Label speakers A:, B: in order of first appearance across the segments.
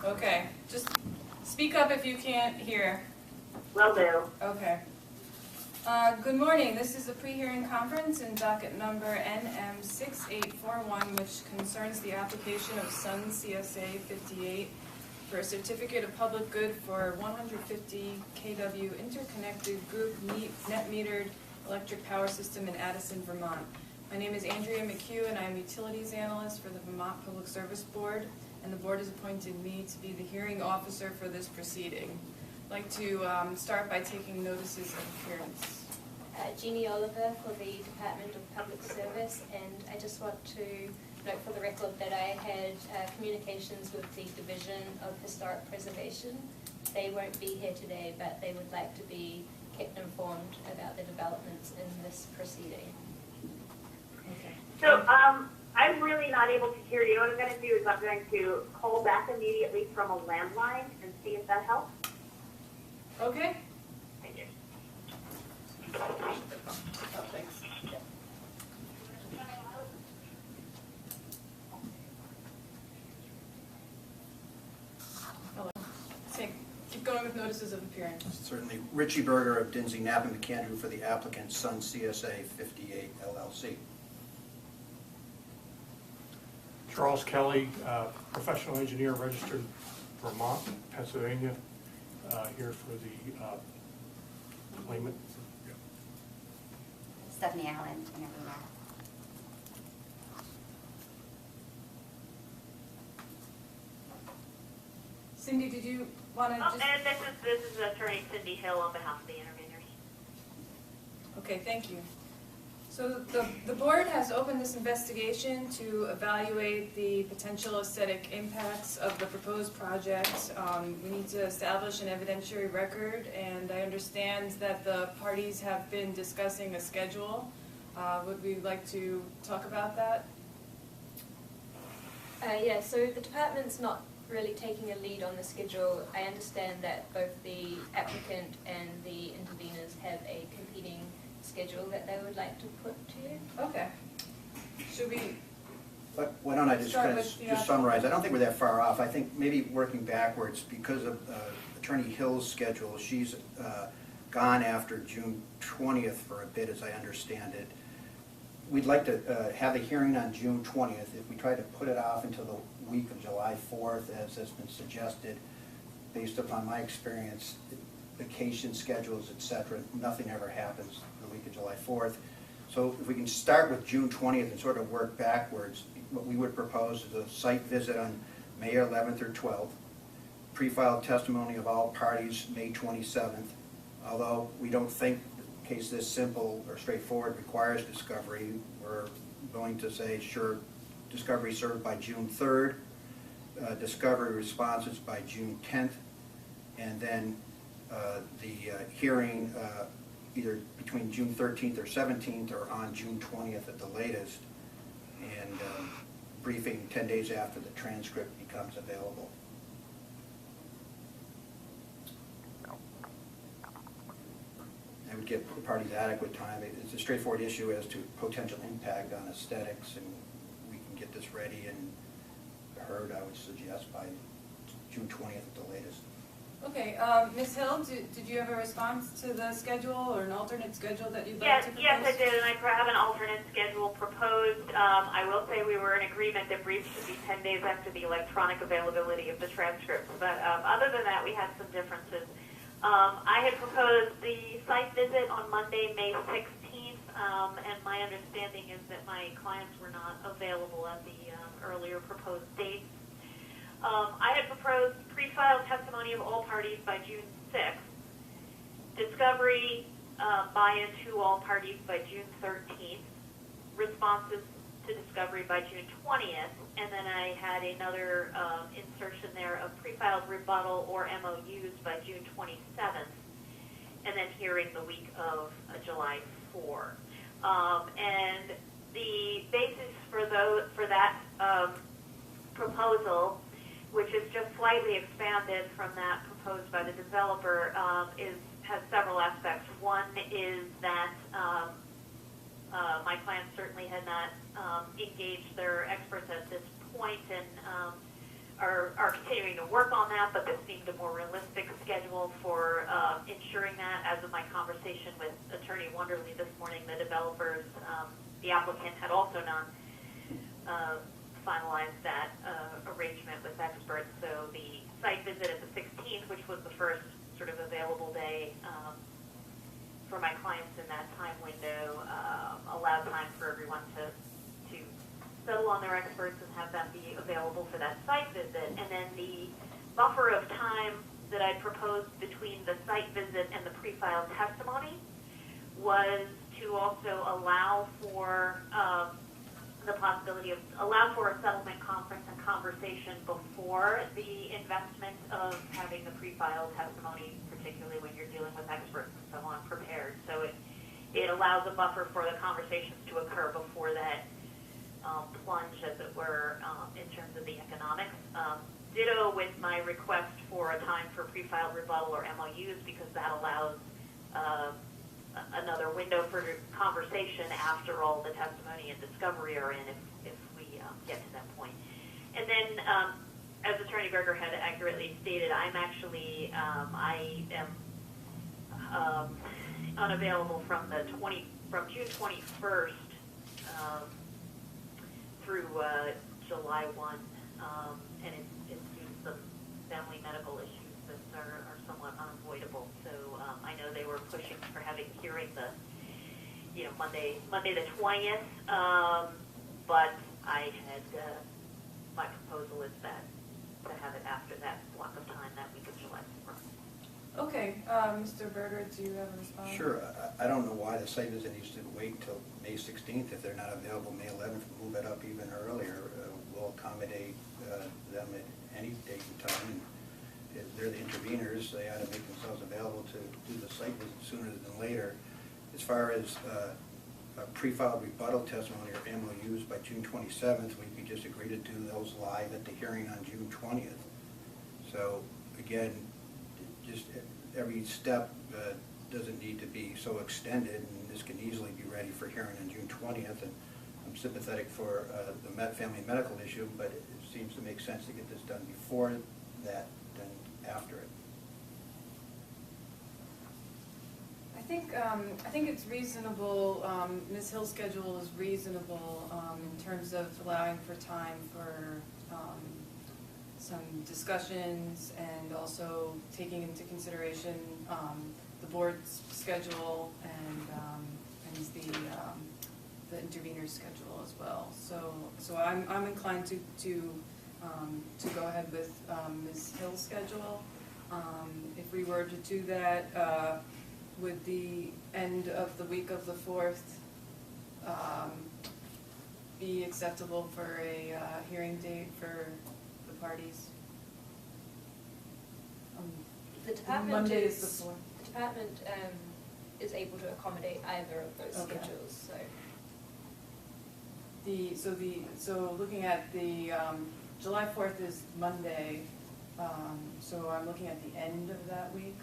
A: Okay, just speak up if you can't hear.
B: Will do.
A: Okay. Good morning. This is a pre-hearing conference in docket number NM6841, which concerns the application of SunCSA 58 for a certificate of public good for 150 kW interconnected group net metered electric power system in Addison, Vermont. My name is Andrea McHugh, and I am utilities analyst for the Vermont Public Service Board, and the board has appointed me to be the hearing officer for this proceeding. I'd like to start by taking notices of appearance.
C: Jeannie Oliver for the Department of Public Service, and I just want to note for the record that I had communications with the Division of Historic Preservation. They won't be here today, but they would like to be kept informed about the developments in this proceeding.
A: Okay.
B: So I'm really not able to hear you. What I'm going to do is I'm going to call back immediately from a landline and see if that helps.
A: Okay.
B: Thank you.
A: Oh, thanks. Yeah. Hello. Keep going with notices of appearance.
D: Certainly. Ritchie, Berger of Dinsey, Knapp, and McAndrew for the applicant, SunCSA 58 LLC.
E: Charles Kelly, professional engineer, registered Vermont, Pennsylvania, here for the claimant.
F: Stephanie Allen, interviewer.
A: Cindy, did you want to just...
B: And this is Attorney Cindy Hill on behalf of the interveners.
A: Okay, thank you. So the board has opened this investigation to evaluate the potential aesthetic impacts of the proposed project. We need to establish an evidentiary record, and I understand that the parties have been discussing a schedule. Would we like to talk about that?
C: Yeah, so the department's not really taking a lead on the schedule. I understand that both the applicant and the interveners have a competing schedule that they would like to put to you.
A: Okay. Should we...
D: But why don't I just kind of just summarize? I don't think we're that far off. I think maybe working backwards, because of Attorney Hill's schedule, she's gone after June 20th for a bit, as I understand it. We'd like to have a hearing on June 20th. If we try to put it off until the week of July 4th, as has been suggested, based upon my experience, vacation schedules, etc., nothing ever happens the week of July 4th. So if we can start with June 20th and sort of work backwards, what we would propose is a site visit on May 11th or 12th, pre-filed testimony of all parties May 27th, although we don't think the case this simple or straightforward requires discovery. We're going to say, sure, discovery served by June 3rd, discovery responses by June 10th, and then the hearing either between June 13th or 17th or on June 20th at the latest, and briefing 10 days after the transcript becomes available. That would give the parties adequate time. It's a straightforward issue as to potential impact on aesthetics, and we can get this ready and heard, I would suggest, by June 20th at the latest.
A: Okay, Ms. Hill, did you have a response to the schedule or an alternate schedule that you'd like to propose?
B: Yes, I did, and I have an alternate schedule proposed. I will say we were in agreement that briefs should be 10 days after the electronic availability of the transcripts, but other than that, we had some differences. I had proposed the site visit on Monday, May 16th, and my understanding is that my clients were not available at the earlier proposed dates. I had proposed pre-filed testimony of all parties by June 6th, discovery buy-in to all parties by June 13th, responses to discovery by June 20th, and then I had another insertion there of pre-filed rebuttal or MOUs by June 27th, and then hearing the week of July 4. And the basis for that proposal, which is just slightly expanded from that proposed by the developer, has several aspects. One is that my clients certainly had not engaged their experts at this point, and are continuing to work on that, but this seemed a more realistic schedule for ensuring that. As of my conversation with Attorney Wonderly this morning, the developers, the applicant had also not finalized that arrangement with experts. So the site visit at the 16th, which was the first sort of available day for my clients in that time window, allowed time for everyone to settle on their experts and have them be available for that site visit. And then the buffer of time that I proposed between the site visit and the pre-filed testimony was to also allow for the possibility of allow for a settlement conference and conversation before the investment of having the pre-filed testimony, particularly when you're dealing with experts and so on, prepared. So it allows a buffer for the conversations to occur before that plunge, as it were, in terms of the economics. Ditto with my request for a time for pre-filed rebuttal or MOUs, because that allows another window for conversation after all the testimony and discovery are in, if we get to that point. And then, as Attorney Berger had accurately stated, I'm actually, I am unavailable from June 21st through July 1, and it's due to some family medical issues that are somewhat unavoidable. So I know they were pushing for having hearing Monday the 20th, but I had my proposal is that to have it after that block of time, that week of July 4th.
A: Okay, Mr. Berger, do you have a response?
D: Sure. I don't know why the site visit needs to wait till May 16th. If they're not available May 11th, move it up even earlier. We'll accommodate them at any date and time. And if they're the interveners, they ought to make themselves available to do the site visit sooner than later. As far as a pre-filed rebuttal testimony or MOUs by June 27th, we could just agree to do those live at the hearing on June 20th. So again, just every step doesn't need to be so extended, and this can easily be ready for hearing on June 20th. And I'm sympathetic for the family medical issue, but it seems to make sense to get this done before that than after it.
A: I think it's reasonable. Ms. Hill's schedule is reasonable in terms of allowing for time for some discussions and also taking into consideration the board's schedule and the intervener's schedule as well. So I'm inclined to go ahead with Ms. Hill's schedule. If we were to do that, would the end of the week of the 4th be acceptable for a hearing date for the parties?
C: The department
A: Monday
C: is
A: the 4th.
C: The department is able to accommodate either of those
A: Okay.
C: schedules.
A: So looking at the July 4th is Monday, so I'm looking at the end of that week.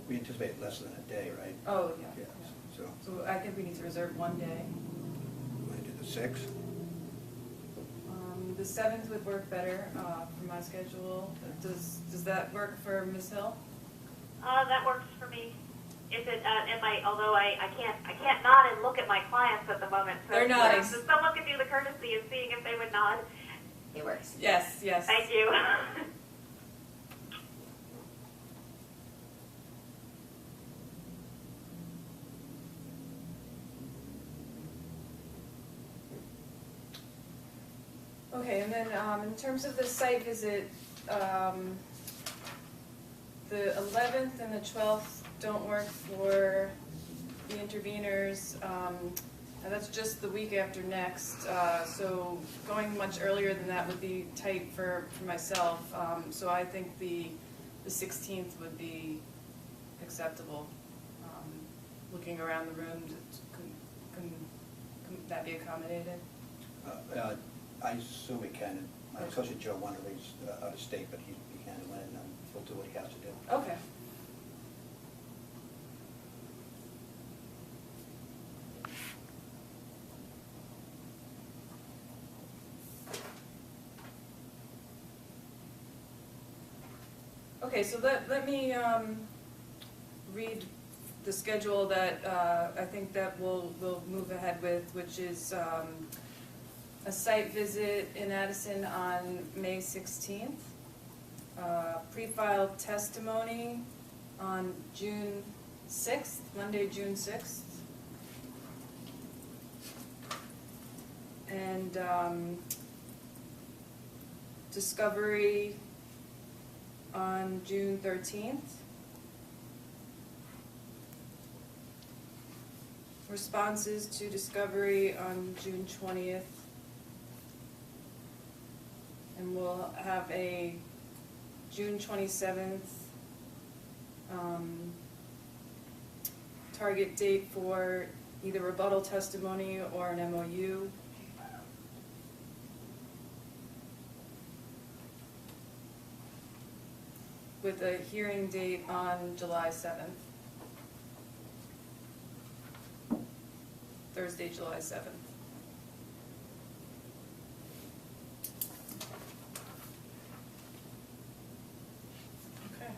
D: We anticipate less than a day, right?
A: Oh, yeah.
D: Yeah.
A: Yeah.
D: So
A: So I think we need to reserve one day.
D: we want to do the 6th?
A: The 7th would work better for my schedule. Does that work for Ms. Hill?
B: That works for me. If it, although I can't nod and look at my clients at the moment. So
A: They're nodding.
B: So someone could do the courtesy of seeing if they would nod.
C: It works.
A: Yes, yes.
B: Thank you.
A: Okay, and then in terms of the site visit, the 11th and the 12th don't work for the interveners. And that's just the week after next, so going much earlier than that would be tight for myself. So I think the 16th would be acceptable. Looking around the room, can that be accommodated?
D: I assume it can. My associate Joe Wonderly's out of state, but he'll be handling it, and he'll do what he has to do.
A: Okay. Okay, so let me read the schedule that I think that we'll move ahead with, which is a site visit in Addison on May 16th, pre-filed testimony on June 6th, Monday, June 6th, and discovery on June 13th. Responses to discovery on June 20th. And we'll have a June 27th target date for either rebuttal testimony or an MOU. With a hearing date on July 7th. Thursday, July 7th. Okay.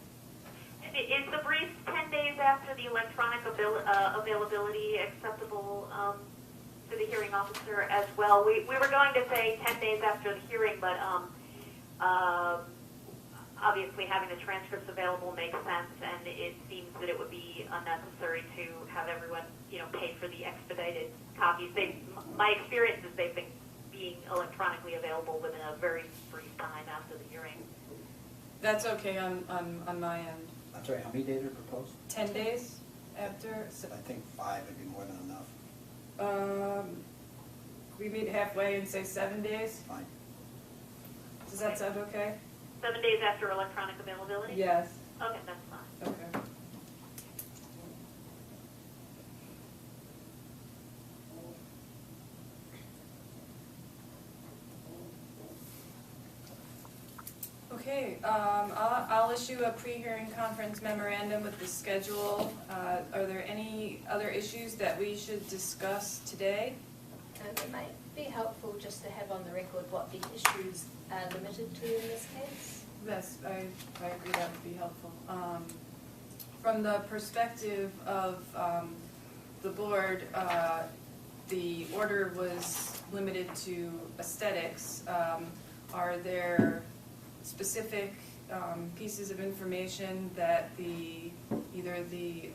B: Is the brief 10 days after the electronic availability acceptable to the hearing officer as well? We were going to say 10 days after the hearing, but obviously having the transcripts available makes sense, and it seems that it would be unnecessary to have everyone, pay for the expedited copies. My experience is they've been being electronically available within a very brief time after the hearing.
A: That's okay on my end.
D: I'm sorry, how many days are proposed?
A: 10 days after?
D: I think 5 would be more than enough.
A: We meet halfway and say 7 days?
D: Fine.
A: Does that sound okay?
B: 7 days after electronic availability?
A: Yes.
B: Okay, that's fine.
A: Okay. Okay, I'll issue a pre-hearing conference memorandum with the schedule. Are there any other issues that we should discuss today?
C: It might be helpful just to have on the record what the issues are limited to in this case.
A: Yes, I agree that would be helpful. From the perspective of the board, the order was limited to aesthetics. Are there specific pieces of information that either the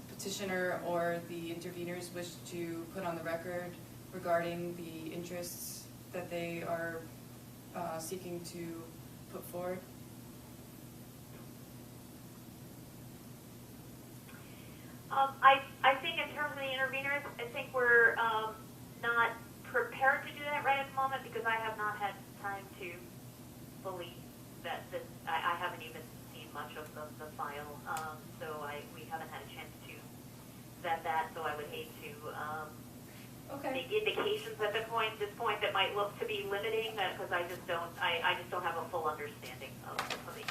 A: petitioner or the interveners wish to put on the record regarding the interests that they are seeking to put forward?
B: I think in terms of the interveners, I think we're not prepared to do that right at the moment because I have not had time to fully vet this. I haven't even seen much of the file, so we haven't had a chance to vet that, so I would hate to make indications at this point that might look to be limiting because I just don't have a full understanding of the yet.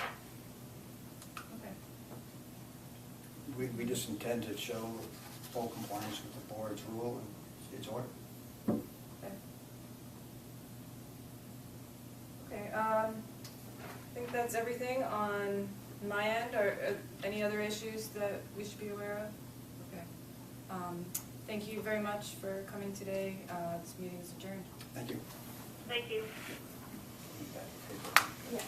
D: We just intend to show full compliance with the board's rule and its order.
A: Okay, I think that's everything on my end. Or any other issues that we should be aware of? Okay. Thank you very much for coming today. This meeting is adjourned.
D: Thank you.
B: Thank you.
C: Yeah.